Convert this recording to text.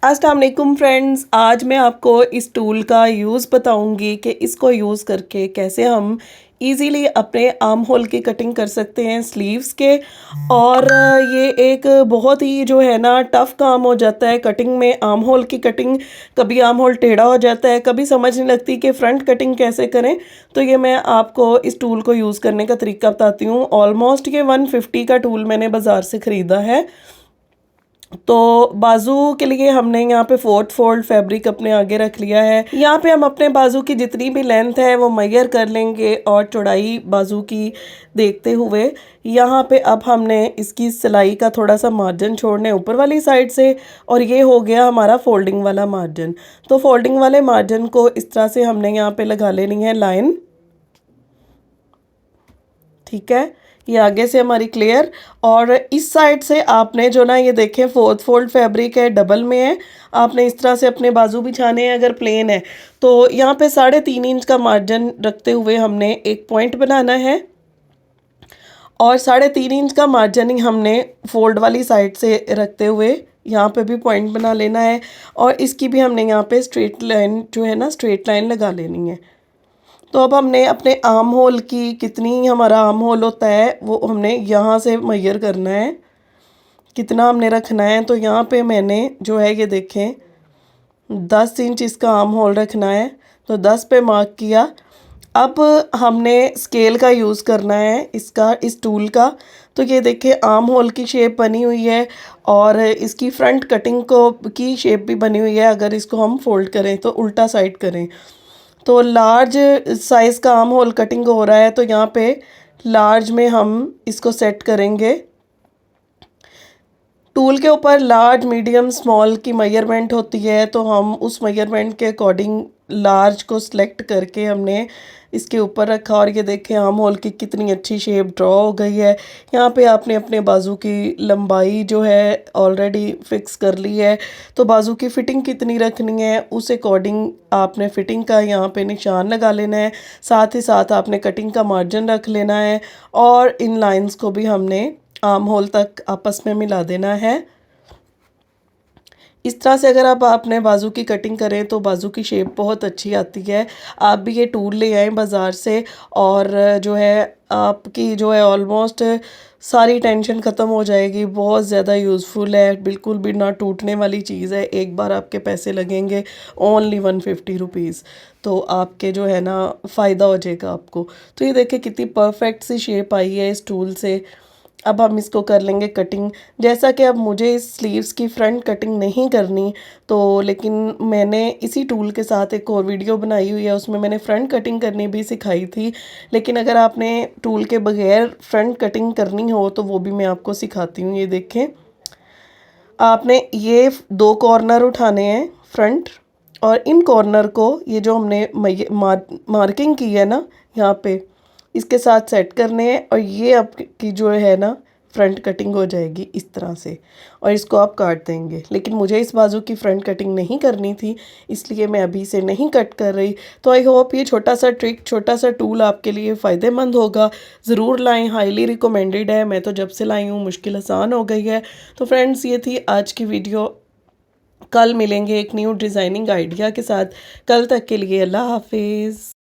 अस्सलाम वालेकुम फ्रेंड्स, आज मैं आपको इस टूल का यूज़ बताऊंगी कि इसको यूज़ करके कैसे हम इजीली अपने आर्म होल की कटिंग कर सकते हैं स्लीव्स के। और ये एक बहुत ही जो है ना टफ़ काम हो जाता है कटिंग में, आर्म होल की कटिंग। कभी आर्म होल टेढ़ा हो जाता है, कभी समझ नहीं लगती कि फ्रंट कटिंग कैसे करें। तो ये मैं आपको इस टूल को यूज़ करने का तरीका बताती हूँ। ऑलमोस्ट ये 150 का टूल मैंने बाज़ार से ख़रीदा है। तो बाजू के लिए हमने यहाँ पे फोर्थ फोल्ड फैब्रिक अपने आगे रख लिया है। यहाँ पे हम अपने बाजू की जितनी भी लेंथ है वो मेजर कर लेंगे और चौड़ाई बाजू की देखते हुए यहाँ पे अब हमने इसकी सिलाई का थोड़ा सा मार्जिन छोड़ना है ऊपर वाली साइड से। और ये हो गया हमारा फोल्डिंग वाला मार्जिन। तो फोल्डिंग वाले मार्जिन को इस तरह से हमने यहाँ पे लगा लेनी है लाइन। ठीक है, ये आगे से हमारी क्लियर। और इस साइड से आपने जो ना ये देखें फोर्थ फोल्ड फैब्रिक है, डबल में है। आपने इस तरह से अपने बाजू बिछाने हैं। अगर प्लेन है तो यहाँ पे 3.5 इंच का मार्जिन रखते हुए हमने एक पॉइंट बनाना है और 3.5 इंच का मार्जिन ही हमने फोल्ड वाली साइड से रखते हुए यहाँ पे भी पॉइंट बना लेना है। और इसकी भी हमने यहाँ पे स्ट्रेट लाइन जो है ना स्ट्रेट लाइन लगा लेनी है। तो अब हमने अपने आर्म होल की कितनी हमारा आर्म होल होता है वो हमने यहाँ से मेजर करना है, कितना हमने रखना है। तो यहाँ पे मैंने जो है ये देखें 10 इंच इसका आर्म होल रखना है। तो 10 पे मार्क किया। अब हमने स्केल का यूज़ करना है इसका, इस टूल का। तो ये देखिए आर्म होल की शेप बनी हुई है और इसकी फ्रंट कटिंग को की शेप भी बनी हुई है। अगर इसको हम फोल्ड करें तो उल्टा साइड करें तो लार्ज साइज़ का आर्म होल कटिंग हो रहा है। तो यहाँ पे लार्ज में हम इसको सेट करेंगे। टूल के ऊपर लार्ज मीडियम स्मॉल की मेजरमेंट होती है, तो हम उस मेजरमेंट के अकॉर्डिंग लार्ज को सिलेक्ट करके हमने इसके ऊपर रखा। और ये देखें आर्म होल की कितनी अच्छी शेप ड्रॉ हो गई है। यहाँ पे आपने अपने बाजू की लंबाई जो है ऑलरेडी फिक्स कर ली है। तो बाजू की फ़िटिंग कितनी रखनी है उस अकॉर्डिंग आपने फ़िटिंग का यहाँ पे निशान लगा लेना है। साथ ही साथ आपने कटिंग का मार्जिन रख लेना है और इन लाइंस को भी हमने आर्म होल तक आपस में मिला देना है। इस तरह से अगर आप अपने बाजू की कटिंग करें तो बाजू की शेप बहुत अच्छी आती है। आप भी ये टूल ले आएँ बाज़ार से और जो है आपकी जो है ऑलमोस्ट सारी टेंशन ख़त्म हो जाएगी। बहुत ज़्यादा यूज़फुल है, बिल्कुल भी ना टूटने वाली चीज़ है। एक बार आपके पैसे लगेंगे ओनली 150 रुपीज़, तो आपके जो है ना फ़ायदा हो जाएगा आपको। तो ये देखिए कितनी परफेक्ट सी शेप आई है इस टूल से। अब हम इसको कर लेंगे कटिंग। जैसा कि अब मुझे इस स्लीव्स की फ्रंट कटिंग नहीं करनी, तो लेकिन मैंने इसी टूल के साथ एक और वीडियो बनाई हुई है, उसमें मैंने फ्रंट कटिंग करनी भी सिखाई थी। लेकिन अगर आपने टूल के बगैर फ्रंट कटिंग करनी हो तो वो भी मैं आपको सिखाती हूँ। ये देखें, आपने ये 2 कॉर्नर उठाने हैं फ्रंट, और इन कॉर्नर को ये जो हमने मार्किंग की है ना यहाँ पे, इसके साथ सेट करने हैं। और ये आपकी जो है ना फ्रंट कटिंग हो जाएगी इस तरह से, और इसको आप काट देंगे। लेकिन मुझे इस बाजू की फ्रंट कटिंग नहीं करनी थी, इसलिए मैं अभी से नहीं कट कर रही। तो आई होप ये छोटा सा ट्रिक, छोटा सा टूल आपके लिए फ़ायदेमंद होगा। ज़रूर लाएं, हाईली रिकमेंडेड है। मैं तो जब से लाई हूँ मुश्किल आसान हो गई है। तो फ्रेंड्स, ये थी आज की वीडियो। कल मिलेंगे एक न्यू डिज़ाइनिंग आइडिया के साथ। कल तक के लिए अल्लाह हाफिज़।